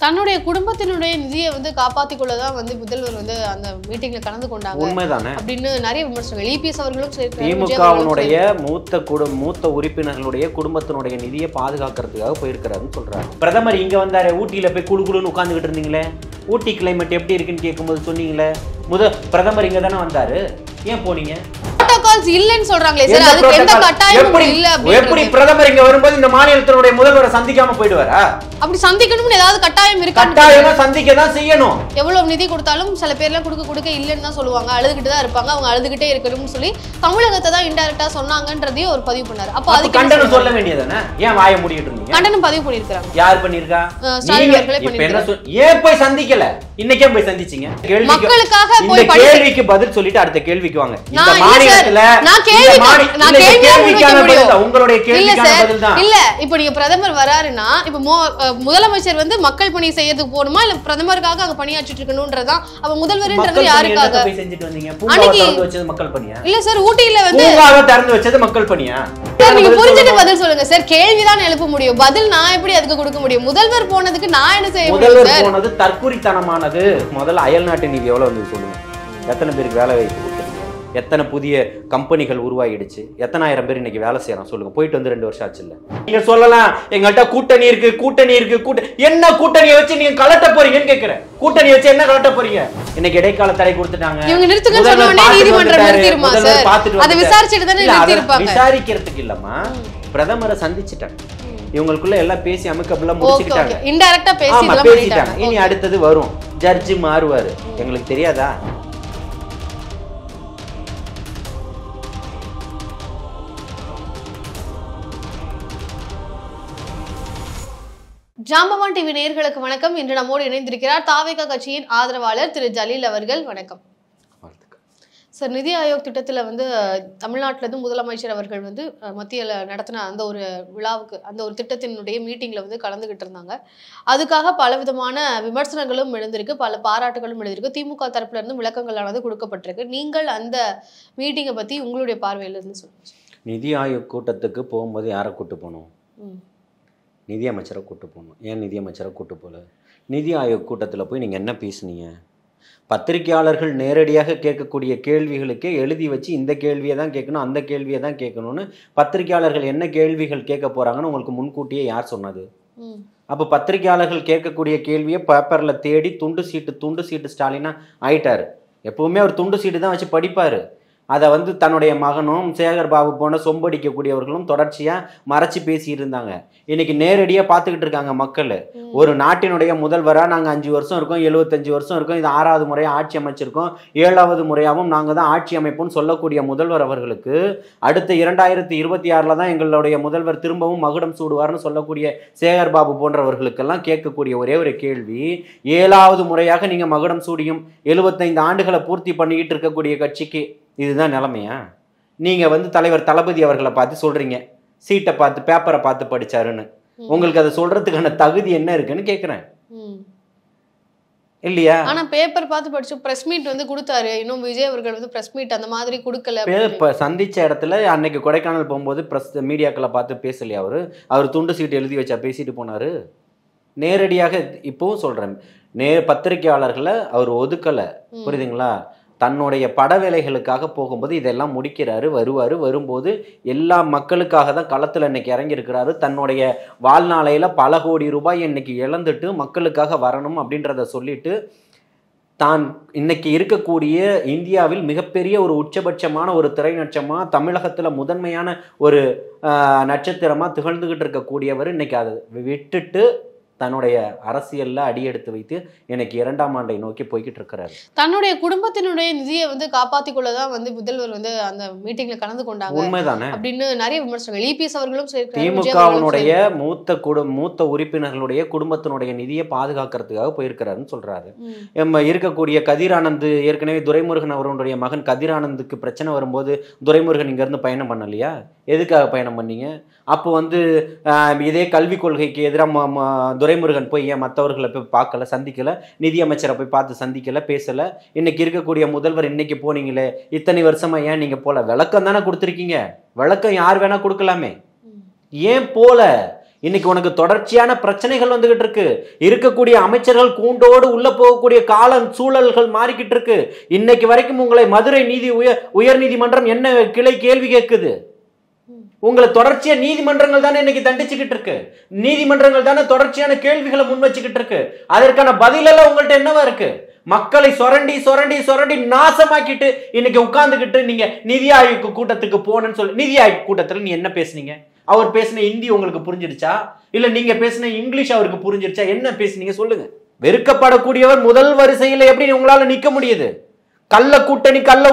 தன்னுடைய குடும்பத்தினுடைய நிதியை வந்து காப்பாத்திக் கொள்ளதான் வந்து முதல்வர் வந்து அந்த மீட்டிங்ல கலந்து கொண்டாங்க. உண்மைதானே அப்படின்னு நிறைய விமர்சனங்கள் இபிஎஸ் அவர்களும் திமுகவினுடைய மூத்த உறுப்பினர்களுடைய குடும்பத்தினுடைய நிதியை பாதுகாக்கிறதுக்காக போயிருக்கிறாருன்னு சொல்றாரு. பிரதமர் இங்க வந்தாரு, ஊட்டியில போய் குழுன்னு உட்கார்ந்துகிட்டு இருந்தீங்களே, ஊட்டி கிளைமேட் எப்படி இருக்குன்னு கேட்கும்போது சொன்னீங்களே, பிரதமர் இங்க தானே வந்தாரு, ஏன் போனீங்க? புரோட்டோகால்ஸ் இல்லன்னு சொல்றாங்களே சார், அதுக்கு எந்த கட்டாயமும் இல்ல. எப்படி பிரதமர் இங்க வரும்போது இந்த மாநிலத்தினுடைய முதல்வரை சந்திக்காம போயிடுவாரா? அப்படி சந்திக்கணும்னு ஏதாவது கட்டாயம் இருக்கா? கட்டாயமா சந்திக்க தான் செய்யணும். எவ்வளவு நிதி கொடுத்தாலும் சில பேர்லாம் கொடுக்க இல்லன்னு தான் சொல்லுவாங்க, அழுதுகிட்டு தான் இருப்பாங்க, அவங்க அழுதுகிட்டே இருக்கணும்னு சொல்லி தமிழகத்தை தான் இன்டைரக்டா சொன்னாங்கன்றதையும் ஒரு பதிவு பண்ணாரு. அப்ப அதுக்கு கண்டனம் சொல்ல வேண்டியதானே, ஏன் வாய மூடிட்டு இருந்தீங்க? கண்டனம் பதிவு பண்ணிருக்காங்க. யார் பண்ணிருக்கா? ஸ்டாலின் அவர்களே பண்ணிருக்காங்க. ஏன் போய் சந்திக்கல? இன்னைக்கே போய் சந்திச்சீங்க. மக்களுக்காக போய் கேள்விக்கு பதில் சொல்லிட்டு அடுத்த கேள்விக்கு வாங்க. இந்த மாநிலத்துல உங்களுடைய கேள்விக்கான பதில் தான் இல்ல. இப்போ நீங்க பிரதமர் வராருன்னா இப்ப முதலமைச்சர் வந்து மக்கள் பணி செய்யறதுக்கு போகணுமா இல்ல பிரதமருக்காக அங்க பணியாற்றிட்டு இருக்கணும்ன்றதான் அப்ப முதல்வர்ன்றது யாருக்காக போய் செஞ்சுட்டு வந்தீங்க? பூங்காவை திறந்து வச்சது மக்கள் பணியா? இல்ல சார், ஊட்டியில வந்து பூங்காவை திறந்து வச்சது மக்கள் பணியா? சார் நீங்க புரிஞ்சுட்டு பதில் சொல்லுங்க சார். கேள்விதான் எழுப்ப முடியும், பதில் நான் எப்படி அதுக்கு கொடுக்க முடியும்? முதல்வர் போனதுக்கு நான் என்ன செய்ய முடியும்? முதல்வர் போனது தற்குறித்தனமானது. முதல்ல அயல் நாட்டு நிதி எவ்வளவு வந்து சொல்லுங்க. எத்தனை பேருக்கு வேலை வாய்ப்பு கொடுத்துருக்கீங்க? எத்தனை புதிய கம்பெனிகள் உருவாகிடுச்சு? எத்தனை ஆயிரம் பேர் இன்னைக்கு வேலை செய்யறோம் சொல்லுங்க. போயிட்டு வந்து 2 வருஷம் ஆச்சு இல்ல? நீங்க சொல்லலாம் எங்கள்கிட்ட கூட்டணி இருக்கு. என்ன கூட்டணியை வச்சு நீங்க கலட்ட போறீங்கன்னு கேக்குறேன். கூட்டணி வச்சு என்ன கலட்ட போறீங்க? இன்னைக்கு இடைக்கால தடை கொடுத்துட்டாங்க. இவங்க நிறுத்துங்கன்னு சொன்ன உடனே நீதிமன்றம் நிறுத்திருமா சார்? அதை விசாரிச்சிட்டு தானே நிறுத்திருப்பாங்க. விசாரிக்கிறதுக்கு இல்லம்மா, பிரதமரை சந்திச்சிட்டாங்க. இவங்களுக்குள்ள எல்லாம் பேசி அமிக்கபிளா முடிச்சுக்கிட்டாங்க. இன்டைரக்டா பேசிட்டாங்க. இனி அடுத்தது வரும், ஜட்ஜி மாறுவாரு. எங்களுக்கு தெரியாதா? ஜாம்பவான் டிவி நேயர்களுக்கு வணக்கம். இன்று நம்மோடு இணைந்திருக்கிறார் தாவேகா கட்சியின் ஆதரவாளர் திரு ஜலீல் அவர்கள். வணக்கம் சார். நிதி ஆயோக் திட்டத்தில் வந்து தமிழ்நாட்டில இருந்து முதலமைச்சர் அவர்கள் வந்து மத்தியில் நடத்தின அந்த ஒரு விழாவுக்கு, அந்த ஒரு திட்டத்தினுடைய மீட்டிங்கில் வந்து கலந்துகிட்டு இருந்தாங்க. அதுக்காக பலவிதமான விமர்சனங்களும் எழுந்திருக்கு, பல பாராட்டுகளும் எழுந்திருக்கு. திமுக தரப்புல இருந்து விளக்கங்களானது கொடுக்கப்பட்டிருக்கு. நீங்கள் அந்த மீட்டிங்கை பற்றி உங்களுடைய பார்வையிலிருந்து சொல்லுங்க. நிதி ஆயோக் கூட்டத்துக்கு போகும்போது யாரை கூட்டு போகணும்? நிதியமைச்சரை கூட்டு போகணும். ஏன் நிதியமைச்சரை கூட்டு போகல? நிதி ஆயோக் கூட்டத்தில் போய் நீங்கள் என்ன பேசுனீங்க? பத்திரிகையாளர்கள் நேரடியாக கேட்கக்கூடிய கேள்விகளுக்கே எழுதி வச்சு இந்த கேள்வியை தான் கேட்கணும், அந்த கேள்வியை தான் கேட்கணும்னு பத்திரிகையாளர்கள் என்ன கேள்விகள் கேட்க போகிறாங்கன்னு உங்களுக்கு முன்கூட்டியே யார் சொன்னது? அப்போ பத்திரிகையாளர்கள் கேட்கக்கூடிய கேள்வியை பேப்பரில் தேடி துண்டு சீட்டு ஸ்டாலினா ஆயிட்டாரு. எப்பவுமே அவர் துண்டு சீட்டு தான் வச்சு படிப்பார். அதை வந்து தன்னுடைய மகனும் சேகர் பாபு போன்ற சொம்படிக்கக்கூடியவர்களும் தொடர்ச்சியாக மறைச்சி பேசிட்டு இருந்தாங்க. இன்னைக்கு நேரடியாக பார்த்துக்கிட்டு இருக்காங்க மக்கள். ஒரு நாட்டினுடைய முதல்வராக நாங்கள் 5 வருஷம் இருக்கோம், 75 வருஷம் இருக்கோம், இது 6வது முறையாக ஆட்சி அமைச்சிருக்கோம், 7வது முறையாகவும் நாங்கள் தான் ஆட்சி அமைப்போம்னு சொல்லக்கூடிய முதல்வர் அவர்களுக்கு அடுத்த 2026 தான் எங்களுடைய முதல்வர் திரும்பவும் மகுடம் சூடுவார்னு சொல்லக்கூடிய சேகர் பாபு போன்றவர்களுக்கெல்லாம் கேட்கக்கூடிய ஒரே ஒரு கேள்வி, 7வது முறையாக நீங்கள் மகுடம் சூடியும் 75 ஆண்டுகளை பூர்த்தி பண்ணிக்கிட்டு இருக்கக்கூடிய கட்சிக்கு இதுதான் நிலைமையா? நீங்கள் வந்து தலைவர் தளபதி அவர்களை பார்த்து சொல்கிறீங்க, சீட்டை பார்த்து பேப்பரை பார்த்து படிச்சாருன்னு. உங்களுக்கு அதை சொல்றதுக்கான தகுதி என்ன இருக்குன்னு கேட்குறேன் இல்லையா? ஆனா பேப்பர் பார்த்து படிச்சு பிரஸ் மீட் வந்து கொடுத்தாரு. இன்னும் விஜய் அவர்கள் வந்து பிரஸ் மீட் அந்த மாதிரி கொடுக்கல. சந்திச்ச இடத்துல அன்னைக்கு கொடைக்கானல் போகும்போது பிரஸ் மீடியாக்களை பார்த்து பேசலையா? அவர் துண்டு சீட்டு எழுதி வச்சா பேசிட்டு போனாரு. நேரடியாக இப்பவும் சொல்றேன், பத்திரிகையாளர்களை அவர் ஒதுக்கலை, புரியுதுங்களா? தன்னுடைய பட வேலைகளுக்காக போகும்போது இதெல்லாம் முடிக்கிறாரு, வரும்போது எல்லா மக்களுக்காக தான் களத்தில் இன்னைக்கு இறங்கியிருக்கிறாரு. தன்னுடைய வாழ்நாளையில் பல கோடி ரூபாய் இன்னைக்கு இழந்துட்டு மக்களுக்காக வரணும் அப்படின்றத சொல்லிட்டு தான் இன்னைக்கு இருக்கக்கூடிய இந்தியாவில் மிகப்பெரிய ஒரு உச்சபட்சமான ஒரு திரை நட்சமாக, தமிழகத்தில் முதன்மையான ஒரு நட்சத்திரமாக திகழ்ந்துகிட்டு இருக்கக்கூடியவர் இன்னைக்கு அதை விட்டுட்டு தன்னுடைய அரசியல்ல அடியெடுத்து வைத்து எனக்கு 2ஆம் ஆண்டை நோக்கி போய்கிட்டு இருக்கிறாரு. தன்னுடைய குடும்பத்தினுடைய நிதியை வந்து காப்பாத்திக் கொள்ளதான் வந்து முதல்வர் வந்து அந்த மீட்டிங்ல கலந்து கொண்டாங்க. உண்மைதானே அப்படின்னு நிறைய விமர்சனங்கள் இபிஎஸ் அவர்களும் திமுகவினுடைய மூத்த உறுப்பினர்களுடைய குடும்பத்தினுடைய நிதியை பாதுகாக்கிறதுக்காக போயிருக்கிறாருன்னு சொல்றாரு. நம்ம இருக்கக்கூடிய கதிரானந்த், ஏற்கனவே துரைமுருகன் அவருடைய மகன் கதிரானந்துக்கு பிரச்சனை வரும்போது துரைமுருகன் இங்க இருந்து பயணம் பண்ணலையா? எதுக்காக பயணம் பண்ணீங்க? அப்போ வந்து இதே கல்விக் கொள்கைக்கு எதிராக துரைமுருகன் போய் ஏன் மற்றவர்களை போய் பார்க்கல, சந்திக்கல, நிதியமைச்சரை போய் பார்த்து சந்திக்கல, பேசல? இன்னைக்கு இருக்கக்கூடிய முதல்வர் இன்னைக்கு போனீங்களே, இத்தனை வருஷமா ஏன் நீங்க போல? விளக்கம் தானே கொடுத்துருக்கீங்க. விளக்கம் யார் வேணா கொடுக்கலாமே, ஏன் போல? இன்னைக்கு உனக்கு தொடர்ச்சியான பிரச்சனைகள் வந்துகிட்டு இருக்கு. இருக்கக்கூடிய அமைச்சர்கள் கூண்டோடு உள்ள போகக்கூடிய கால சூழல்கள் மாறிக்கிட்டு இருக்கு. இன்னைக்கு வரைக்கும் உங்களை மதுரை உயர் நீதிமன்றம் என்ன கிளை கேள்வி கேட்குது? உங்களை தொடர்ச்சியா நீதிமன்றங்கள் தானே இன்னைக்கு தண்டிச்சுக்கிட்டு இருக்கு. நீதிமன்றங்கள் தானே தொடர்ச்சியான கேள்விகளை முன் வச்சுக்கிட்டு இருக்கு. அதற்கான பதிலெல்லாம் உங்கள்ட்ட என்னவா இருக்கு? மக்களை சொரண்டி சொரண்டி சொரண்டி நாசமாக்கிட்டு இன்னைக்கு உட்கார்ந்துக்கிட்டு நீங்க நிதி ஆயோக் கூட்டத்துக்கு போனேன்னு சொல்லி, நிதி ஆயோக் கூட்டத்துல நீ என்ன பேசுனீங்க? அவர் பேசின ஹிந்தி உங்களுக்கு புரிஞ்சிருச்சா? இல்ல நீங்க பேசின இங்கிலீஷ் அவருக்கு புரிஞ்சிருச்சா? என்ன பேசுனீங்க சொல்லுங்க. வெறுக்கப்படக்கூடியவர் முதல் வரிசையில எப்படி உங்களால நிக்க முடியுது? கள்ள கூட்டணி, கள்ள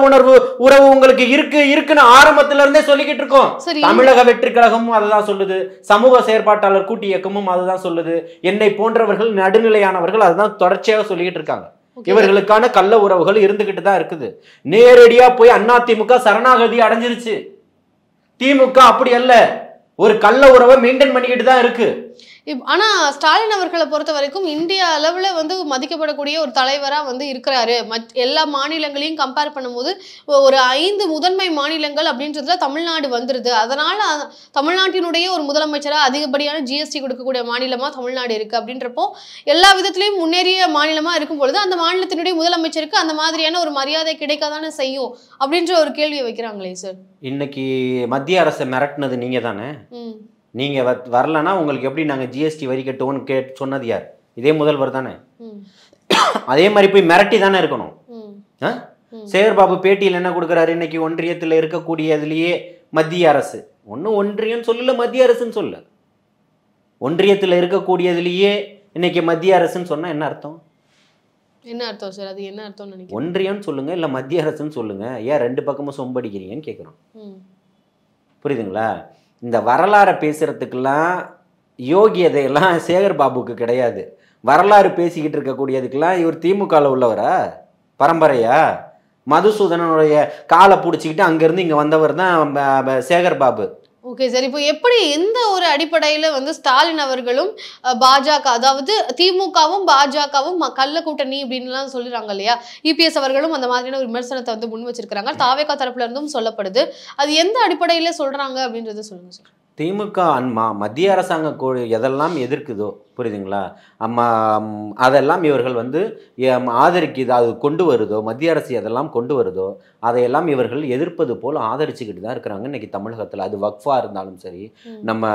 உறவு உங்களுக்கு இருக்குன்னு ஆரம்பத்துல இருந்தே சொல்லிக்கிட்டு இருக்கோம். தமிழக வெற்றி கழகமும் அதுதான் சொல்லுது, சமூக செயற்பாட்டாளர் கூட்டு இயக்கமும் அதுதான் சொல்லுது, என்னை போன்றவர்கள் நடுநிலையானவர்கள் அதுதான் தொடர்ச்சியாக சொல்லிக்கிட்டு இருக்காங்க. இவர்களுக்கான கள்ள உறவுகள் இருந்துகிட்டு தான் இருக்குது. நேரடியா போய் அதிமுக சரணாகதி அடைஞ்சிருச்சு. திமுக அப்படி அல்ல, ஒரு கள்ள உறவை மெயின்டைன் பண்ணிக்கிட்டு தான் இருக்கு. ஆனா ஸ்டாலின் அவர்களை பொறுத்த வரைக்கும் இந்திய அளவுல வந்து மதிக்கப்படக்கூடிய ஒரு தலைவரா வந்து இருக்கிறாரு. எல்லா மாநிலங்களையும் கம்பேர் பண்ணும்போது ஒரு 5 முதன்மை மாநிலங்கள் அப்படின்றதுல தமிழ்நாடு வந்துருது. அதனால தமிழ்நாட்டினுடைய ஒரு முதலமைச்சரா அதிகப்படியான ஜிஎஸ்டி கொடுக்கக்கூடிய மாநிலமா தமிழ்நாடு இருக்கு. அப்படின்றப்போ எல்லா விதத்திலையும் முன்னேறிய மாநிலமா இருக்கும் பொழுது அந்த மாநிலத்தினுடைய முதலமைச்சருக்கு அந்த மாதிரியான ஒரு மரியாதை கிடைக்காதானே செய்யும் அப்படின்ற ஒரு கேள்வியை வைக்கிறாங்களே சார். இன்னைக்கு மத்திய அரசை மிரட்டினது நீங்க தானே. நீங்க வரலன்னா உங்களுக்கு எப்படி நாங்க ஜிஎஸ்டி வரி கட்டுவோம்னு சொன்னது யார்? இதே முதல்வர் தானே. அதே மாதிரி போய் மிரட்டி தானே இருக்கணும். சேகர்பாபு பேட்டியில் என்ன கொடுக்குறாரு? இன்னைக்கு ஒன்றியத்தில் இருக்கக்கூடியதுலயே மத்திய அரசு, ஒன்னும் ஒன்றியம் சொல்லல, மத்திய அரசுன்னு சொல்ல, ஒன்றியத்தில் இருக்கக்கூடியதுலயே இன்னைக்கு மத்திய அரசுன்னு சொன்னா என்ன அர்த்தம்? என்ன அர்த்தம் சார்? அது என்ன அர்த்தம் நினைக்கிறீங்க? ஒன்றியம் சொல்லுங்க, இல்ல மத்திய அரசுன்னு சொல்லுங்க. ஏன் ரெண்டு பக்கமும் சொம்படிக்கிறீங்கன்னு கேட்குறோம். புரியுதுங்களா? இந்த வரலாறை பேசுறதுக்கெல்லாம் யோகியதையெல்லாம் சேகர்பாபுக்கு கிடையாது. வரலாறு பேசிக்கிட்டு இருக்கக்கூடியதுக்கெல்லாம் இவர் திமுகவில் உள்ளவரா, பரம்பரையா? மதுசூதனனுடைய காலை பிடிச்சிக்கிட்டு அங்கேருந்து இங்கே வந்தவர் தான் சேகர்பாபு. ஓகே சார், இப்போ எப்படி எந்த ஒரு அடிப்படையில் வந்து ஸ்டாலின் அவர்களும் பாஜக, அதாவது திமுகவும் பாஜகவும் கள்ள கூட்டணி அப்படின்லாம் சொல்லிடுறாங்க இல்லையா? இபிஎஸ் அவர்களும் அந்த மாதிரியான ஒரு விமர்சனத்தை வந்து முன் வச்சிருக்கிறாங்க. தாவேகா தரப்புல இருந்தும் சொல்லப்படுது. அது எந்த அடிப்படையில் சொல்றாங்க அப்படின்றத சொல்லுங்க சார். திமுக மத்திய அரசாங்க எதெல்லாம் எதிர்க்குதோ, புரியுதுங்களா, அதெல்லாம் இவர்கள் வந்து ஆதரிக்குது, அது கொண்டு வருதோ, மத்திய அரசு எதெல்லாம் கொண்டு வருதோ அதையெல்லாம் இவர்கள் எதிர்ப்பது போல் ஆதரிச்சுக்கிட்டு தான் இருக்கிறாங்க இன்னைக்கு தமிழகத்தில். அது வக்ஃபா இருந்தாலும் சரி, நம்ம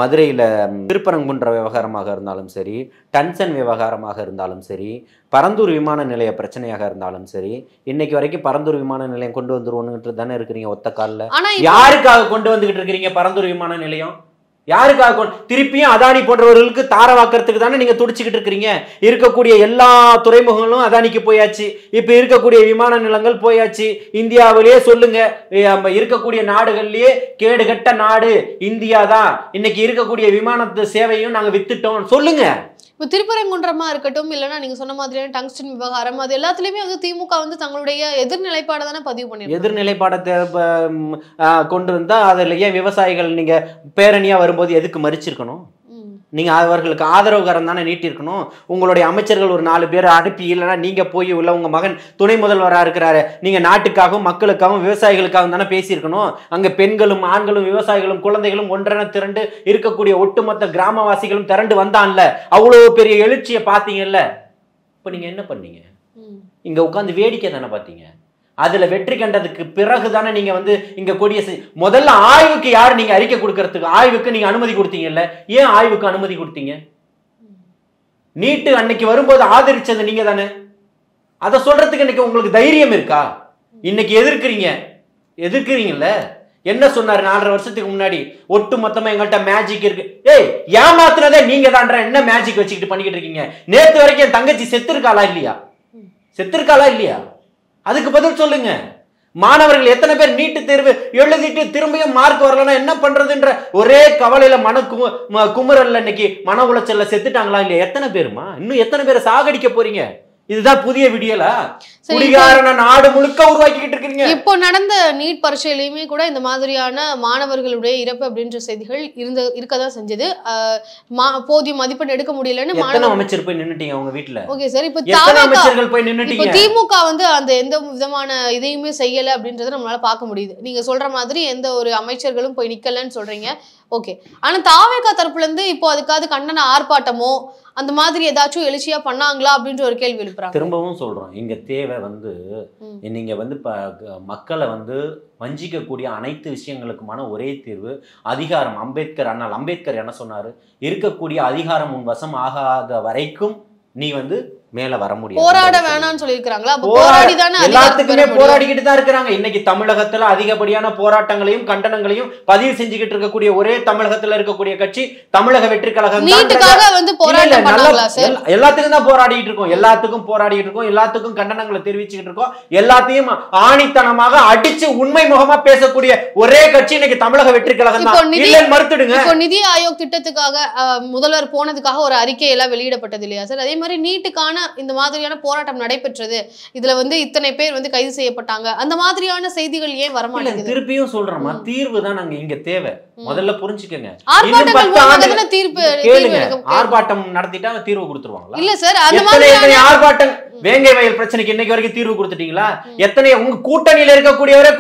மதுரையில் திருப்பரங்குன்ற விவகாரமாக இருந்தாலும் சரி, டன்சன் விவகாரமாக இருந்தாலும் சரி, பரந்தூர் விமான நிலைய பிரச்சனையாக இருந்தாலும் சரி, இன்னைக்கு வரைக்கும் பரந்தூர் விமான நிலையம் கொண்டு வந்துருவோன்னு தானே இருக்கிறீங்க ஒத்த காலில். யாருக்காக கொண்டு வந்துகிட்டு இருக்கிறீங்க பரந்தூர் விமான நிலையம்? யாருக்காக? திருப்பியும் அதானி போன்றவர்களுக்கு தாரவாக்கிறதுக்கு தானே நீங்க துடிச்சுக்கிட்டு இருக்கிறீங்க. இருக்கக்கூடிய எல்லா துறைமுகங்களும் அதானிக்கு போயாச்சு. இப்ப இருக்கக்கூடிய விமான நிலங்கள் போயாச்சு. இந்தியாவிலேயே சொல்லுங்க, இருக்கக்கூடிய நாடுகள்லயே கேடுகட்ட நாடு இந்தியா தான். இன்னைக்கு இருக்கக்கூடிய விமான சேவையும் நாங்க வித்துட்டோம் சொல்லுங்க. இப்போ திருப்பரங்குன்றமா இருக்கட்டும், இல்லைன்னா நீங்க சொன்ன மாதிரியான டங்ஸ்டன் விவகாரம், அது எல்லாத்துலயுமே வந்து திமுக வந்து தங்களுடைய எதிர்நிலைப்பாடை தானே பதிவு பண்ணி எதிர்நிலைப்பாடத்தை கொண்டு வந்தா அதுல ஏன் விவசாயிகள் நீங்க பேரணியா வரும்போது எதுக்கு மறிச்சிருக்கணும்? நீங்க அவர்களுக்கு ஆதரவுகரம் தானே நீட்டிருக்கணும். உங்களுடைய அமைச்சர்கள் ஒரு 4 பேர் அனுப்பி, இல்லைன்னா நீங்க போய் உள்ள உங்க மகன் துணை முதல்வராக இருக்கிறாரு, நீங்க நாட்டுக்காகவும் மக்களுக்காகவும் விவசாயிகளுக்காகவும் தானே பேசியிருக்கணும். அங்க பெண்களும் ஆண்களும் விவசாயிகளும் குழந்தைகளும் ஒன்றென திரண்டு இருக்கக்கூடிய ஒட்டுமொத்த கிராமவாசிகளும் திரண்டு வந்தான்ல, அவ்வளவு பெரிய எழுச்சியை பார்த்தீங்கல்ல. இப்ப நீங்க என்ன பண்ணீங்க? இங்க உட்காந்து வேடிக்கை தானே பார்த்தீங்க. அதுல வெற்றி கண்டதுக்கு பிறகு தானே நீங்க வந்து இங்க கொடிய முதல்ல ஆய்வுக்கு யார் நீங்க அறிக்கை கொடுக்கறதுக்கு ஆய்வுக்கு நீங்க அனுமதி கொடுத்தீங்கல்ல? ஏன் ஆய்வுக்கு அனுமதி கொடுத்தீங்க? நீட்டு அன்னைக்கு வரும்போது ஆதரிச்சது நீங்க தானே. அதை சொல்றதுக்கு இன்னைக்கு உங்களுக்கு தைரியம் இருக்கா? இன்னைக்கு எதிர்க்கிறீங்கல்ல. என்ன சொன்னாரு 4.5 வருஷத்துக்கு முன்னாடி? ஒட்டு மொத்தமா எங்கள்கிட்ட மேஜிக் இருக்கு. ஏய், ஏமாத்துனதே நீங்க தான்ற. என்ன மேஜிக் வச்சுக்கிட்டு பண்ணிக்கிட்டு இருக்கீங்க? நேத்து வரைக்கும் என் தங்கச்சி செத்துருக்காளா இல்லையா? அதுக்கு பதில் சொல்லுங்க. மாணவர்கள் எத்தனை பேர் நீட்டு தேர்வு எழுதிட்டு திரும்பியும் மார்க் வரலன்னா என்ன பண்றதுன்ற ஒரே கவலையில குமுறல்ல இன்னைக்கு மன உளைச்சல்ல செத்துட்டாங்களா இல்லையா? எத்தனை பேருமா? இன்னும் எத்தனை பேரை சாகடிக்க போறீங்க? இதுதான் புதிய விடியலா? குடிகாரன நாடு முழுக்க உருவாக்கிட்டு இருக்கீங்க. இப்போ நடந்த நீட் பரீட்சையிலுமே கூட இந்த மாதிரியான மாணவர்களுடைய இறப்பு அப்படின்ற செய்திகள் இருக்கதான் செஞ்சது. போதிய மதிப்பெண் எடுக்க முடியலன்னு மாணவ அமைச்சர் போய் நின்னுட்டீங்க உங்க வீட்டுல. ஓகே சார், இப்போ அமைச்சர்கள் போய் நின்னுட்டீங்க. திமுக வந்து அந்த எந்த விதமான இதையுமே செய்யல அப்படின்றத நம்மளால பார்க்க முடியுது. நீங்க சொல்ற மாதிரி எந்த ஒரு அமைச்சர்களும் போய் நிக்கலன்னு சொல்றீங்க. ஓகே, ஆனா தாவேகா தரப்புல இருந்து இப்போ அதுக்காவது கண்டன ஆர்ப்பாட்டமோ அந்த மாதிரி ஏதாச்சும் எழுச்சியா பண்ணாங்களா அப்படின்ற ஒரு கேள்வி எழுப்புறாங்க. திரும்பவும் சொல்றோம், இங்க தேவை வந்து நீங்க வந்து மக்களை வந்து வஞ்சிக்கக்கூடிய அனைத்து விஷயங்களுக்குமான ஒரே தீர்வு அதிகாரம். அண்ணல் அம்பேத்கர் என்ன சொன்னாரு? இருக்கக்கூடிய அதிகாரம் உன் வசம் ஆகாத வரைக்கும் நீ வந்து மேல வர முடியாது. போராட வேணாம்னு சொல்லிருக்காங்களா? போராடி தானே எல்லாத்துக்குமே போராடிக்கிட்டு தான் இருக்கிறாங்க. இன்னைக்கு தமிழகத்துல அதிகப்படியான போராட்டங்களையும் கண்டனங்களையும் பதிவு செஞ்சுக்கிட்டு இருக்கக்கூடிய ஒரே தமிழகத்துல இருக்கக்கூடிய கட்சி தமிழக வெற்றி கழகம். நீட்டுக்காக வந்து போராட்டம் பண்ணாங்களா சார்? எல்லாத்துக்கும் தான் போராடிட்டு இருக்கோம், எல்லாத்துக்கும் கண்டனங்களை தெரிவிச்சுக்கிட்டு இருக்கோம். எல்லாத்தையும் ஆணித்தனமாக அடிச்சு உண்மை முகமா பேசக்கூடிய ஒரே கட்சி இன்னைக்கு தமிழக வெற்றி கழகம் தான். இல்லன்னு மறுத்துடுங்க. இப்போ நிதி ஆயோக் திட்டத்துக்காக முதல்வர் போனதுக்காக ஒரு அறிக்கை எல்லாம் வெளியிடப்பட்டது இல்லையா சார்? அதே மாதிரி நீட்டுக்கான இந்த மாதிரியான போராட்டம் நடைபெற்றது, இதுல வந்து இத்தனை பேர் வந்து கைது செய்யப்பட்டாங்க, அந்த மாதிரியான செய்திகள் ஏன் வர மாட்டேங்குது? திருப்பியும் சொல்றோமா, தீர்வு தான் நாங்க இங்க தேவை. முதல்ல புரிஞ்சுக்கங்க. ஆர்ப்பாட்டம் நடத்திட்டா தீர்வு கொடுத்துருவாங்களா? இல்ல சார், அந்த மாதிரி ஆர்ப்பாட்டம் வேங்கை வயல் பிரச்சனைக்கு இன்னைக்கு வரைக்கும் தீர்வு கொடுத்துட்டீங்களா? எத்தனை உங்க கூட்டணியில இருக்கக்கூடியவரை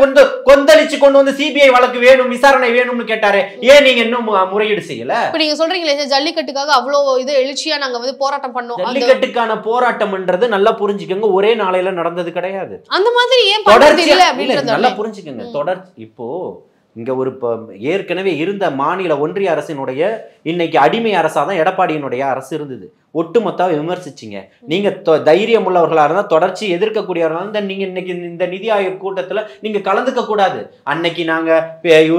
கொந்தளிச்சு கொண்டு வந்து சிபிஐ வழக்கு வேணும், விசாரணை வேணும்னு கேட்டாரு. ஏன் நீங்க இன்னும் முறையீடு செய்யல? இப்ப நீங்க சொல்றீங்களே ஜல்லிக்கட்டுக்காக அவ்வளவு இது எழுச்சியா நாங்க வந்து போராட்டம் பண்ணோம். ஜல்லிக்கட்டுக்கான போராட்டம்ன்றது நல்லா புரிஞ்சுக்கோங்க, ஒரே நாளையில நடந்தது கிடையாது. அந்த மாதிரி ஏன் நல்லா புரிஞ்சுக்கோங்க. தொடர் இப்போ இங்க ஒரு ஏற்கனவே இருந்த மாநில ஒன்றிய அரசினுடைய இன்னைக்கு அடிமை அரசாதான் எடப்பாடியினுடைய அரசு இருந்தது. ஒட்டுமொத்தா விமர்சிச்சிங்க. நீங்க தைரியம் உள்ளவர்களா இருந்தா, தொடர்ச்சி எதிர்க்கக்கூடியவர்களா இருந்தா நீங்க இன்னைக்கு இந்த நிதி ஆயோக் கூட்டத்துல நீங்க கலந்துக்க கூடாது. அன்னைக்கு நாங்க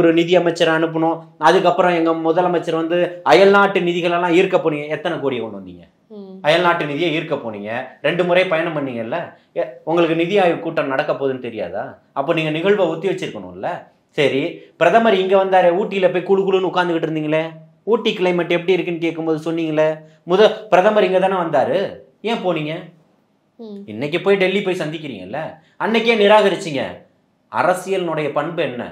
ஒரு நிதி அமைச்சரை அனுப்பணும், அதுக்கப்புறம் எங்க முதலமைச்சர் வந்து அயல்நாட்டு நிதிகள் எல்லாம் ஈர்க்க போனீங்க. எத்தனை கோடி கொண்டு வந்தீங்க? அயல்நாட்டு நிதியை ஈர்க்க போனீங்க. 2 முறை பயணம் பண்ணீங்கல்ல. உங்களுக்கு நிதி ஆயோக் கூட்டம் நடக்க போகுதுன்னு தெரியாதா? அப்போ நீங்க நிகழ்வை ஒத்தி வச்சிருக்கணும்ல. சரி, பிரதமர் இங்க வந்தாரு, ஊட்டியில போய் குழுன்னு உட்காந்துக்கிட்டு இருந்தீங்களே, ஊட்டி கிளைமேட் எப்படி இருக்குன்னு கேட்கும்போது சொன்னீங்களே, பிரதமர் இங்க தானே வந்தாரு, ஏன் போனீங்க? இன்னைக்கு போய் டெல்லி போய் சந்திக்கிறீங்கல்ல, அன்னைக்கே நிராகரிச்சிங்க. அரசியலினுடைய பண்பு என்ன?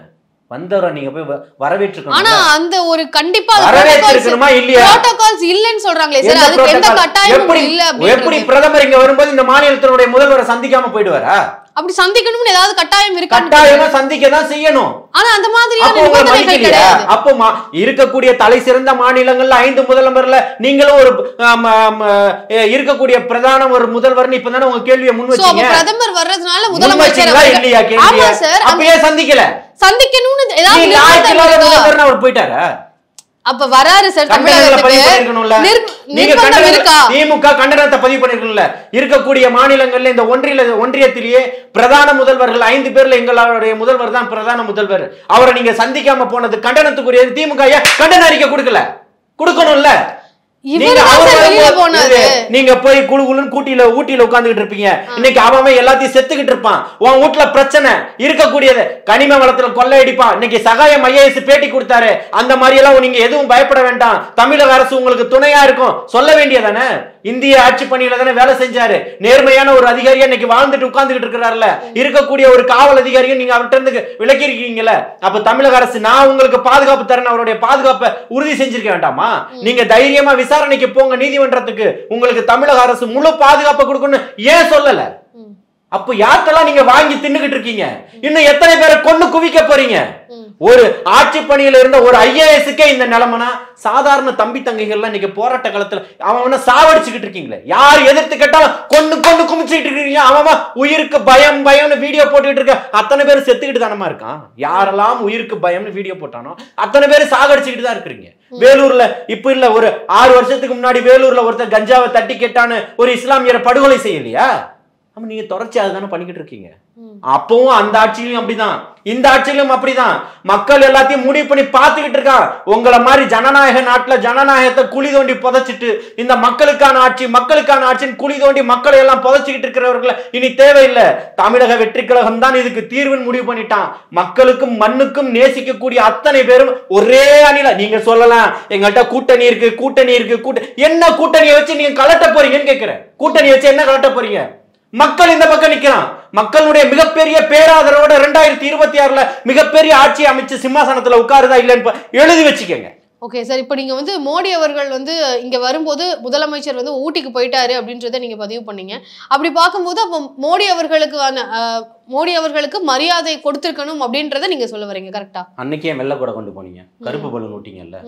வந்தவரை நீங்க போய் வரவேற்றுக்கணும். ஆனா அந்த ஒரு கண்டிப்பா வரவேற்றுக்கணுமா இல்லையா? புரோட்டோகால்ஸ் இல்லன்னு சொல்றாங்களே சார், அதுக்கு எந்த கட்டாயமும் இல்ல. எப்படி பிரதமர் இங்க வரும்போது இந்த மாநிலத்தினுடைய முதல்வரை சந்திக்காம போயிடுவாரா? அப்படி சந்திக்கணும்னு ஏதாவது கட்டாயம் இருக்கா? கட்டாயமா சந்திக்க தான் செய்யணும். ஆனா அந்த மாதிரியான நிபந்தனைகள் கிடையாது. அப்போ இருக்கக்கூடிய தலை சிறந்த மாநிலங்கள்ல 5 முதல்வர்ல நீங்களும் ஒரு இருக்கக்கூடிய பிரதான ஒரு முதல்வர்னு இப்பதானே உங்க கேள்வியை முன் வச்சீங்க. பிரதமர் வர்றதுனால முதலமைச்சர் இல்லையா கேள்வி? ஆமா சார், அப்பயே சந்திக்கல. சந்திக்கணும்னு ஏதாவது முதல்வர் அவர் போயிட்டாரா? அப்ப வராரு சார் தமிழகத்துக்கு. திமுக கண்டனத்தை பதிவு பண்ணிருக்கணும்ல. இருக்கக்கூடிய மாநிலங்கள்ல இந்த ஒன்றியத்திலேயே பிரதான முதல்வர்கள் 5 பேர்ல எங்களுடைய முதல்வர் தான் பிரதான முதல்வர். அவரை நீங்க சந்திக்காம போனது கண்டனத்துக்குரிய. திமுக கண்டன அறிக்கை கொடுக்கணும்ல. நீங்க போய் ஊட்டியில உட்கார்ந்துட்டு இருப்பீங்க. இன்னைக்கு அவன் எல்லாத்தையும் செத்துக்கிட்டு இருப்பான். உன் வீட்டுல பிரச்சனை இருக்கக்கூடியது கனிம வளத்துல கொள்ளையடிப்பான். இன்னைக்கு சகாயம் ஐஏஎஸ் பேட்டி கொடுத்தாரு. அந்த மாதிரி எல்லாம் நீங்க எதுவும் பயப்பட வேண்டாம், தமிழக அரசு உங்களுக்கு துணையா இருக்கும் சொல்ல வேண்டியதானே. இந்திய ஆட்சி பணியில தானே வேலை செஞ்சாரு. நேர்மையான ஒரு அதிகாரியா இன்னைக்கு வாழ்ந்துட்டு உட்கார்ந்துட்டு இருக்கிறாருல. இருக்கக்கூடிய ஒரு காவல் அதிகாரியும் நீங்க அவர்கிட்ட இருந்து விலக்கி இருக்கீங்கல்ல. அப்ப தமிழக அரசு நான் உங்களுக்கு பாதுகாப்பு தரேன், அவருடைய பாதுகாப்பை உறுதி செஞ்சிருக்க வேண்டாமா? நீங்க தைரியமா விசாரணைக்கு போங்க நீதிமன்றத்துக்கு. உங்களுக்கு தமிழக அரசு முழு பாதுகாப்பை கொடுக்கணும் ஏன் சொல்லல? அப்ப யாருக்கெல்லாம் நீங்க வாங்கி தின்னுகிட்டு இருக்கீங்க? இன்னும் எத்தனை பேரை கொண்டு குவிக்க போறீங்க? ஒரு ஆட்சி பணியில இருந்த ஒரு ஐஏஎஸ்க்கே இந்த நிலைமைனா, சாதாரண தம்பி தங்கைகள்லாம் இன்னைக்கு போராட்ட காலத்துல அவன் சாவடிச்சுக்கிட்டு இருக்கீங்களே. யார் எதிர்த்து கேட்டாலும் கொண்டு குமிச்சுட்டு இருக்கீங்க. அவன் உயிருக்கு பயம்னு வீடியோ போட்டுக்கிட்டு இருக்க. அத்தனை பேர் செத்துக்கிட்டு தானமா இருக்கான். யாரெல்லாம் உயிருக்கு பயம்னு வீடியோ போட்டானோ அத்தனை பேர் சாகடிச்சுக்கிட்டு தான் இருக்கிறீங்க. வேலூர்ல இப்ப இல்ல, ஒரு 6 வருஷத்துக்கு முன்னாடி வேலூர்ல ஒருத்தர் கஞ்சாவை தட்டி கேட்டான்னு ஒரு இஸ்லாமியரை படுகொலை செய்யலையா? ஆமா, நீங்க தொடர்ச்சியா அதுதானே பண்ணிக்கிட்டு இருக்கீங்க. அப்பவும் அந்த ஆட்சியிலும் அப்படிதான், இந்த ஆட்சியிலும் அப்படிதான். மக்கள் எல்லாத்தையும் முடிவு பண்ணி பார்த்துக்கிட்டு இருக்கான். உங்களை மாதிரி ஜனநாயக நாட்டுல ஜனநாயகத்தை குழி தோண்டி புதைச்சிட்டு இந்த மக்களுக்கான ஆட்சின்னு குழி தோண்டி மக்களை எல்லாம் புதைச்சிக்கிட்டு இருக்கிறவர்களை இனி தேவையில்லை. தமிழக வெற்றி கழகம் தான் இதுக்கு தீர்வுன்னு முடிவு பண்ணிட்டான். மக்களுக்கும் மண்ணுக்கும் நேசிக்கக்கூடிய அத்தனை பேரும் ஒரே அணில. நீங்க சொல்லலாம் எங்கள்கிட்ட கூட்டணி இருக்கு. என்ன கூட்டணியை வச்சு நீங்க கலட்ட போறீங்கன்னு கேட்கிறேன். கூட்டணி வச்சு என்ன கலட்ட போறீங்க? மக்கள் இந்த பக்கம் நிக்கிறான். மக்களுடைய மிகப்பெரிய பேராதரவோட 2026ல மிகப்பெரிய ஆட்சி அமைச்சு சிம்மாசனத்துல உட்காருதா இல்லைன்னு எழுதி வச்சுக்கோங்க. ஓகே சார், இப்போ நீங்க வந்து மோடி அவர்கள் வந்து இங்க வரும்போது முதலமைச்சர் வந்து ஊட்டிக்கு போயிட்டாரு அப்படின்றத நீங்க பதிவு பண்ணீங்க. அப்படி பார்க்கும்போது அப்போ மோடி அவர்களுக்கு மரியாதை கொடுத்திருக்கணும் அப்படின்றத நீங்க சொல்ல வரீங்க, கரெக்டா? அன்னைக்கே வெள்ளை கூட கொண்டு போனீங்க, கருப்பு பலூன் ஊட்டிங்கல்ல,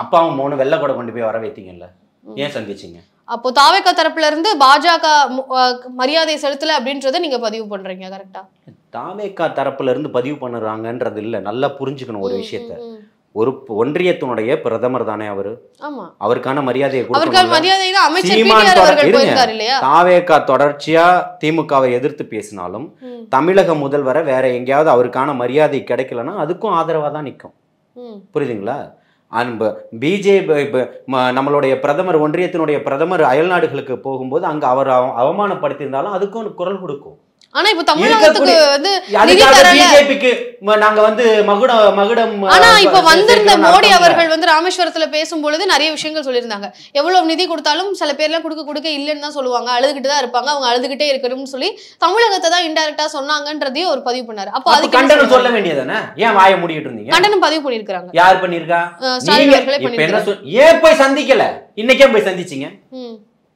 அப்பாவும் மோனும் வெள்ளை கூட கொண்டு போய் வர வைத்தீங்கல்ல, ஏன் சந்திச்சீங்க? அப்போ தாவேகா தரப்புல இருந்து பாஜக மரியாதை செலுத்தல அப்படின்றத நீங்க பதிவு பண்றீங்க, கரெக்டா? தாவேகா தரப்புல இருந்து பதிவு பண்ணுறாங்கன்றது இல்ல, நல்லா புரிஞ்சுக்கணும் ஒரு விஷயத்த. ஒரு ஒன்றியத்தினுடைய பிரதமர் தானே அவரு, அவருக்கான மரியாதையை தாவேகா தொடர்ச்சியா திமுகவை எதிர்த்து பேசினாலும் தமிழக முதல்வரை வேற எங்கேயாவது அவருக்கான மரியாதை கிடைக்கலன்னா அதுக்கும் ஆதரவா தான் நிற்கும். புரியுதுங்களா? அன்பு பிஜேபி நம்மளுடைய பிரதமர், ஒன்றியத்தினுடைய பிரதமர் அயல்நாடுகளுக்கு போகும்போது அங்க அவர் அவமானப்படுத்தியிருந்தாலும் அதுக்கும் குரல் கொடுக்கும். ஆனா இப்ப தமிழகத்துக்கு வந்து பிஜேபிக்கு நாங்க வந்து மகுடம். ஆனா இப்ப வந்திருந்த மோடி அவர்கள் வந்து ராமேஸ்வரத்துல பேசும்பொழுது நிறைய விஷயங்கள் சொல்லியிருந்தாங்க. எவ்வளவு நிதி கொடுத்தாலும் சில பேர்லாம் கொடுக்க இல்லைன்னு தான் சொல்லுவாங்க, அழுதுகிட்டு தான் இருப்பாங்க, அவங்க அழுதுகிட்டே இருக்கணும்னு சொல்லி தமிழகத்தை தான் இன்டைரக்டா சொன்னாங்கன்றதையும் ஒரு பதிவு பண்ணாரு. அப்ப அது கண்டனம் சொல்ல வேண்டியதானே, ஏன் வாயை மூடிட்டு இருந்தீங்க? கண்டனம் பதிவு பண்ணிருக்காங்க. யார் பண்ணிருக்கா? ஏன் போய் சந்திக்கல? இன்னைக்கே போய் சந்திச்சீங்க,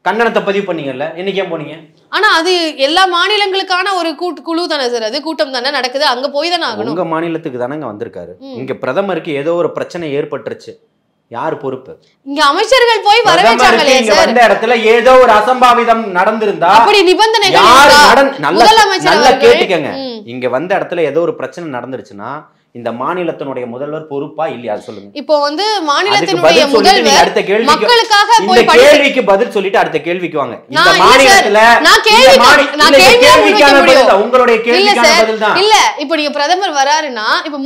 கண்டனத்தை பதிவு பண்ணீங்கல்ல, இன்னைக்கே போனீங்க. ஆனா அது எல்லா மாநிலங்களுக்கான ஒரு குழு தானே சார், அது கூட்டம் தானே நடக்குது, அங்க போய் தானே ஆகணும். உங்க மாநிலத்துக்கு தானே வந்திருக்காரு. இங்க பிரதமருக்கு ஏதோ ஒரு பிரச்சனை ஏற்பட்டுருச்சு, யார் பொறுப்பு? இங்க அமைச்சர்கள் போய் வரவேற்றாங்களே சார். வந்த இடத்துல ஏதோ ஒரு அசம்பாவிதம் நடந்திருந்தா அப்படி நிபந்தனைகள் நல்லா கேட்டுக்கங்க. இங்க வந்த இடத்துல ஏதோ ஒரு பிரச்சனை நடந்துருச்சுன்னா இந்த மாநிலத்தினுடைய முதல்வர் பொறுப்பா இல்லையா சொல்லுங்க. இப்போ வந்து மாநிலத்தினுடைய முதல்வர் அடுத்த கேள்விக்காக போய் கேள்விக்கு பதில் சொல்லிட்டு அடுத்த கேள்விக்கு வாங்க. இந்த மாநிலத்துல உங்களுடைய கேள்விக்கான பதில் தான் இல்ல. இப்போ நீங்க பிரதமர் வராருன்னா இப்ப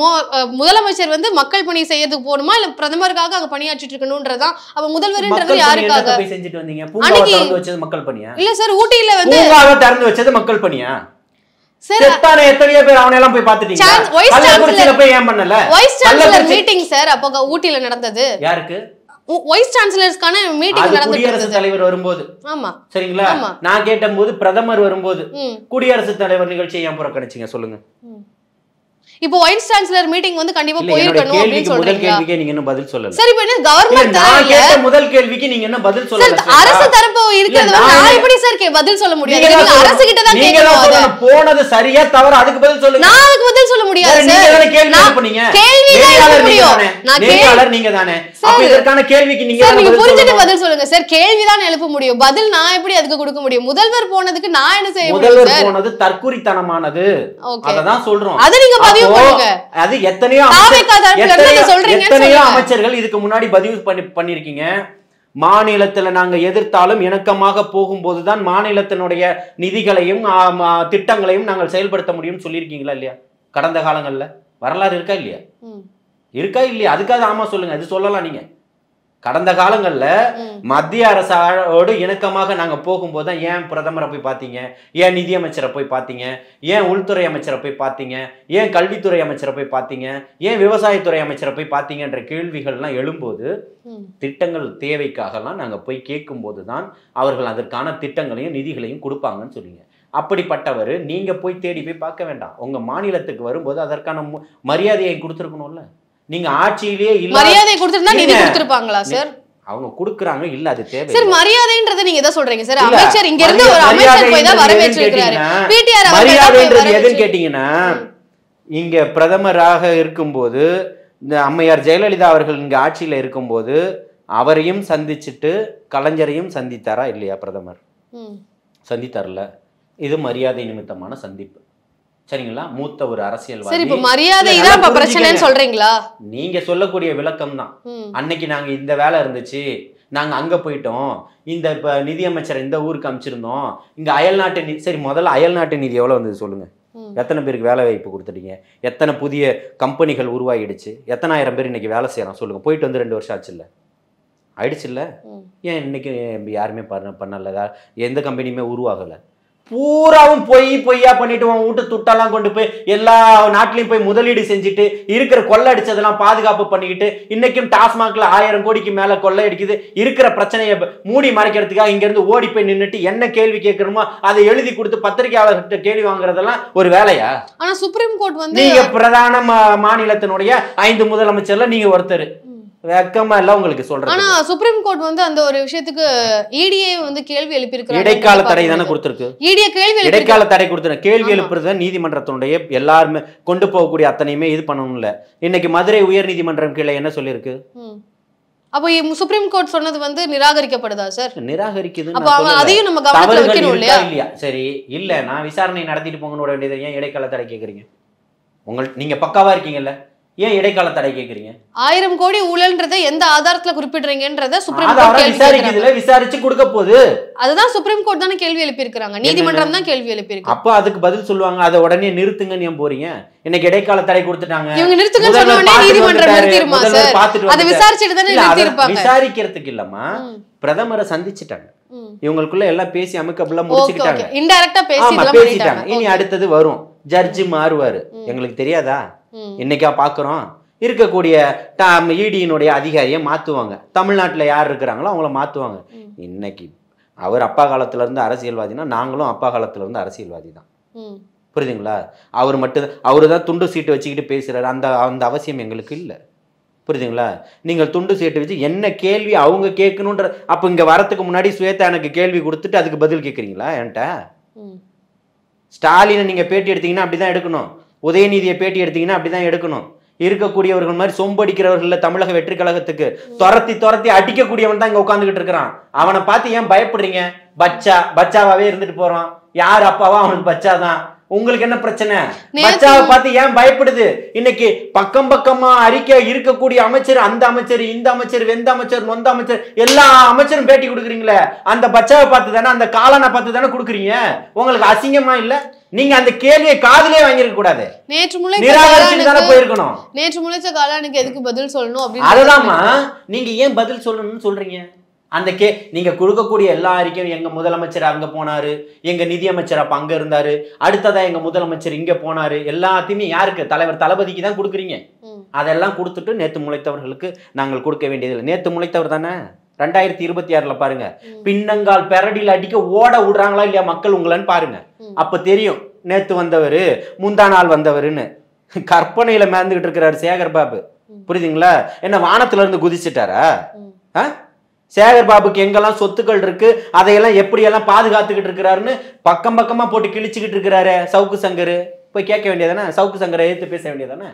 முதலமைச்சர் வந்து மக்கள் பணி செய்யறதுக்கு போகணுமா இல்ல பிரதமருக்காக அங்க பணியாற்றிட்டு இருக்கணும்ன்றதான்? அப்ப முதல்வர்ன்றது யாருக்காக போய் செஞ்சுட்டு வந்தீங்க? பூங்காவை திறந்து வச்சது மக்கள் பணியா? இல்ல சார், ஊட்டியில வந்து பூங்காவை திறந்து வச்சது மக்கள் பணியா? செத்தானே எத்தனையோ பேர் அவனை எல்லாம் போய் பாத்துட்டீங்க. கள்ளக்குறிச்சியில போய் ஏன் பண்ணல? வைஸ் சான்சலர் மீட்டிங் சார் அப்போ ஊட்டியில நடந்தது. யாருக்கு? வைஸ் சான்சலர்ஸ்கான மீட்டிங் நடந்தது. குடியரசுத் தலைவர் வரும்போது. ஆமா சரிங்களா? நான் கேட்டபோது பிரதமர் வரும்போது குடியரசுத் தலைவர் நிகழ்ச்சியை ஏன் புறக்கணிச்சீங்க சொல்லுங்க? இப்போ வைஸ் சான்சலர் மீட்டிங் வந்து கண்டிப்பா போயிருக்கணும் அப்படி சொல்றீங்க. முதல் கேள்விக்கு நீங்க என்ன பதில் சொல்லல. சரி, இப்போ என்ன கவர்மெண்ட் நான் கேட்ட முதல் கேள்விக்கு நீங்க என்ன பதில் சொல்லல? சார் அரசு தரப்பு இருக்குது, நான் எப்படி சார் பதில் சொல்ல முடியாது? நீங்க அரசு கிட்ட தான் கேட்கணும். போனது சரியா தவறா அதுக்கு பதில் சொல்லுங்க. நான் அதுக்கு பதில் சொல்ல முடியாது சார். நீங்க தான கேள்வி எழுப்புனீங்க. கேள்வியாளர் நீங்க தானே. கேள்வியாளர் நீங்க தானே. அப்ப இதற்கான கேள்விக்கு நீங்க நீங்க புரிஞ்சிட்டு பதில் சொல்லுங்க சார். கேள்வி தான் எழுப்ப முடியும், பதில் நான் எப்படி அதுக்கு கொடுக்க முடியும்? முதல்வர் போனதுக்கு நான் என்ன செய்ய முடியும்? முதல்வர் போனது தற்குறித்தனமானது, அததான் சொல்றோம். அது நீங்க பதிவு பண்ணுங்க. அது எத்தனையோ அமைச்சர்கள் இதுக்கு முன்னாடி பதிவு பண்ணிருக்கீங்க. மாநிலத்துல நாங்க எதிர்த்தாலும் இணக்கமாக போகும்போதுதான் மாநிலத்தினுடைய நிதிகளையும் திட்டங்களையும் நாங்கள் செயல்படுத்த முடியும் சொல்லியிருக்கீங்களா இல்லையா? கடந்த காலங்கள்ல வரலாறு இருக்கா இல்லையா? இருக்கா இல்லையா? அதுக்காக ஆமா சொல்லுங்க. அது சொல்லலாம். நீங்க கடந்த காலங்கள்ல மத்திய அரசோடு இணக்கமாக நாங்க போகும்போது தான் ஏன் பிரதமரை போய் பார்த்தீங்க, ஏன் நிதியமைச்சரை போய் பார்த்தீங்க, ஏன் உள்துறை அமைச்சரை போய் பார்த்தீங்க, ஏன் கல்வித்துறை அமைச்சரை போய் பார்த்தீங்க, ஏன் விவசாயத்துறை அமைச்சரை போய் பார்த்தீங்கன்ற கேள்விகள்லாம் எழும்போது திட்டங்கள் தேவைக்காகலாம் நாங்க போய் கேட்கும்போது தான் அவர்கள் அதற்கான திட்டங்களையும் நிதிகளையும் கொடுப்பாங்கன்னு சொன்னீங்க. அப்படிப்பட்டவர் நீங்க போய் தேடி போய் பார்க்க வேண்டாம். உங்க மாநிலத்துக்கு வரும்போது அதற்கான மரியாதையை கொடுத்துருக்கணும்ல. நீங்க ஆட்சியிலேயே இல்ல மரியாதை கொடுத்திருந்தா நிதி கொடுத்திருப்பாங்களா சார்? அவங்க கொடுக்கறாங்க இல்ல, அது தேவை சார். மரியாதைன்றது நீங்க எதை சொல்றீங்க சார்? அமைச்சர் இங்க இருந்து ஒரு அமைச்சர் போய் தான் வரவேற்றிருக்காரு. பிடிஆர் மரியாதைன்றது எதுன்னு கேட்டீங்கன்னா, இங்க பிரதமராக இருக்கும்போது இந்த அம்மையார் ஜெயலலிதா அவர்கள் இங்க ஆட்சியில இருக்கும்போது அவரையும் சந்திச்சுட்டு கலைஞரையும் சந்தித்தாரா இல்லையா? பிரதமர் சந்தித்தார்ல. இது மரியாதை நிமித்தமான சந்திப்பு. சரிங்களா? மூத்த ஒரு அரசியல்வாதி. சரி, இப்ப மரியாதை தான் இப்ப பிரச்சனைன்னு சொல்றீங்களா? நீங்க சொல்லக்கூடிய விளக்கம் தான். அன்னைக்கு நாங்க இந்த வேலை இருந்துச்சு, நாங்கள் அங்கே போயிட்டோம், இந்த இப்போ நிதியமைச்சர் இந்த ஊருக்கு அமைச்சிருந்தோம், இங்கே அயல்நாட்டு நிதி. சரி, முதல்ல அயல்நாட்டு நிதி எவ்வளோ வந்தது சொல்லுங்கள். எத்தனை பேருக்கு வேலை வாய்ப்பு கொடுத்துட்டீங்க? எத்தனை புதிய கம்பெனிகள் உருவாகிடுச்சு? எத்தனை ஆயிரம் பேர் இன்னைக்கு வேலை செய்யறோம் சொல்லுங்க. போயிட்டு வந்து 2 வருஷம் ஆச்சு இல்லை, ஆயிடுச்சு இல்லை? ஏன் இன்னைக்கு யாருமே பண்ணல, எந்த கம்பெனியுமே உருவாகலை. பூராவும் பொய்யா பண்ணிட்டு வீட்டு துட்டெல்லாம் கொண்டு போய் எல்லா நாட்டிலையும் போய் முதலீடு செஞ்சுட்டு இருக்கிற கொள்ளை அடிச்சதெல்லாம் பாதுகாப்பு பண்ணிக்கிட்டு இன்னைக்கும் டாஸ்மாக்ல 1000 கோடிக்கு மேல கொள்ளை அடிக்குது. இருக்கிற பிரச்சனையை மூடி மறைக்கிறதுக்காக இங்க இருந்து ஓடி போய் நின்றுட்டு என்ன கேள்வி கேட்கணுமோ அதை எழுதி கொடுத்து பத்திரிகையாளர்கிட்ட கேள்வி வாங்குறதெல்லாம் ஒரு வேலையா? ஆனா சுப்ரீம் கோர்ட் வந்து நீங்க பிரதான மாநிலத்தினுடைய 5 முதலமைச்சர்ல நீங்க ஒருத்தர், வெக்கமா இல்ல உங்களுக்கு சொல்றேன். ஆனா சுப்ரீம் கோர்ட் வந்து அந்த ஒரு விஷயத்துக்கு ஈடிஏ வந்து கேள்வி எழுப்பியிருக்காங்க. இடைக்கால தடை தானே கொடுத்திருக்கு. ஈடிஏ கேள்வி இடைக்கால தடை கொடுத்திருக்கு. கேள்வி எழுப்புறது நீதிமன்றத்தினுடைய எல்லாருமே கொண்டு போகக்கூடிய அத்தனையுமே இது பண்ணணும்ல. இன்னைக்கு மதுரை உயர் நீதிமன்றம் கீழே என்ன சொல்லியிருக்கு? அப்ப சுப்ரீம் கோர்ட் சொன்னது வந்து நிராகரிக்கப்படுதா சார்? நிராகரிக்குது. அப்ப அதையும் நம்ம கவனத்துல வைக்கணும் இல்லையா? சரி, இல்ல நான் விசாரணை நடத்திட்டு போங்கன்னு விட வேண்டியது. ஏன் இடைக்கால தடை கேக்குறீங்க? நீங்க பக்காவா இருக்கீங்கல்ல, ஏன் இடைக்கால தடை கேக்குறீங்க? 1000 கோடி ஊழல்ன்றதை எந்த ஆதாரத்துல குறிப்பிடுறீங்கன்றத சுப்ரீம் கோர்ட் விசாரிக்குதுல, விசாரிச்சு கொடுக்க போகுது. அதுதான் சுப்ரீம் கோர்ட் தானே கேள்வி எழுப்பியிருக்காங்க, நீதிமன்றம் தான் கேள்வி எழுப்பியிருக்கு. அப்ப அதுக்கு பதில் சொல்லுவாங்க. அதை உடனே நிறுத்துங்கன்னு ஏன் போறீங்க? இன்னைக்கு இடைக்கால தடை கொடுத்துட்டாங்க, இவங்க நிறுத்துங்கன்னு சொன்ன உடனே நீதிமன்றம் நிறுத்திருமா சார்? அதை விசாரிச்சுட்டு தானே நிறுத்திருப்பாங்க. விசாரிக்கிறதுக்கு இல்லம்மா, பிரதமரை சந்திச்சிட்டாங்க, இவங்களுக்குள்ள எல்லாம் பேசி அமிக்கபுல்லா முடிச்சுக்கிட்டாங்க, இன்டைரக்டா பேசிட்டாங்க. இனி அடுத்தது வரும், ஜட்ஜி மாறுவாரு. எங்களுக்கு தெரியாதா? இன்னைக்கா பாக்குறோம், இருக்கக்கூடிய இடியினுடைய அதிகாரியை மாத்துவாங்க. தமிழ்நாட்டுல யார் இருக்கிறாங்களோ அவங்கள மாத்துவாங்க. இன்னைக்கு அவர் அப்பா காலத்துல இருந்து அரசியல்வாதினா நாங்களும் அப்பா காலத்துல இருந்து அரசியல்வாதி தான். புரியுதுங்களா? அவர் மட்டும் அவருதான் துண்டு சீட்டு வச்சுக்கிட்டு பேசுறாரு. அந்த அவசியம் எங்களுக்கு இல்லை. புரியுதுங்களா? நீங்கள் துண்டு சீட்டு வச்சு என்ன கேள்வி அவங்க கேட்கணுன்ற, அப்ப இங்க வரத்துக்கு முன்னாடி சுவேதா எனக்கு கேள்வி கொடுத்துட்டு அதுக்கு பதில் கேட்குறீங்களா என்கிட்ட? ஸ்டாலினை நீங்க பேட்டி எடுத்தீங்கன்னா அப்படிதான் எடுக்கணும். உதயநிதியை பேட்டி எடுத்தீங்கன்னா அப்படிதான் எடுக்கணும். இருக்கக்கூடியவர்கள் மாதிரி சொம்படிக்கிறவர்கள் தமிழக வெற்றி கழகத்துக்கு துரத்தி அடிக்கக்கூடியவன் தான் இங்க உட்காந்துக்கிட்டு இருக்கிறான். அவனை பார்த்து ஏன் பயப்படுறீங்க? பச்சாவாவே இருந்துட்டு போறான். யார் அப்பாவா அவனுக்கு பச்சாதான். உங்களுக்கு என்ன பிரச்சனை? பச்சாவை பார்த்து ஏன் பயப்படுது? இன்னைக்கு பக்கம் பக்கமா அறிக்கை இருக்கக்கூடிய அமைச்சர், அந்த அமைச்சர், இந்த அமைச்சர், வெந்த அமைச்சர், நொந்த அமைச்சர், எல்லா அமைச்சரும் பேட்டி கொடுக்குறீங்களே, அந்த பச்சாவை பார்த்து தானே, அந்த காலனை பார்த்து தானே கொடுக்குறீங்க. உங்களுக்கு அசிங்கமா இல்ல? நீங்க அந்த கேள்வியை காதுலயே வாங்கிருக்க கூடாது. நேற்று முளைச்ச காலானுக்கு எதுக்கு பதில் சொல்லணும் அப்படின்னு அதுதான்மா. நீங்க ஏன் பதில் சொல்லணும்னு சொல்றீங்க? அந்த நீங்க கொடுக்கக்கூடிய எல்லா அறிக்கையும், எங்க முதலமைச்சர் அங்க போனாரு, எங்க நிதியமைச்சர் அப்ப அங்க இருந்தாரு, அடுத்ததா எங்க முதலமைச்சர் இங்க போனாரு, எல்லாத்தையுமே யாருக்கு? தலைவர் தளபதிக்கு தான் கொடுக்குறீங்க. அதெல்லாம் கொடுத்துட்டு நேத்து முளைத்தவர்களுக்கு நாங்கள் கொடுக்க வேண்டியதில்லை. நேத்து முளைத்தவர் தானே 2026 பாருங்க, பின்னங்கால் பெரடியில் அடிக்க ஓட விடுறாங்களா இல்லையா மக்கள் உங்களன்னு பாருங்க. அப்ப தெரியும் நேத்து வந்தவரு முந்தா நாள் வந்தவருன்னு. கற்பனையில மேந்துகிட்டு இருக்கிறாரு சேகர் பாபு. புரியுதுங்களா? என்ன வானத்துல இருந்து குதிச்சுட்டாரா? சேகர் பாபுக்கு எங்கெல்லாம் சொத்துக்கள் இருக்கு, அதையெல்லாம் எப்படியெல்லாம் பாதுகாத்துக்கிட்டு இருக்கிறாருன்னு பக்கம் பக்கமா போட்டு கிழிச்சுக்கிட்டு இருக்கிறாரு சவுக்கு சங்கர். போய் கேட்க வேண்டியதானே? சவுக்கு சங்கரை எதிர்த்து பேச வேண்டியதானே?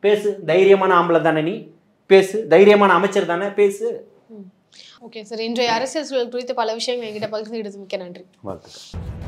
பேசு, தைரியமான ஆம்பளை தானே நீ, பேசு. தைரியமான அமைச்சர் தானே, பேசு. ஓகே சார், இன்றைய அரசியல் சூழல் குறித்து பல விஷயங்கள் என்கிட்ட பகிர்ந்து மிக்க நன்றி. வாழ்த்துக்கள்.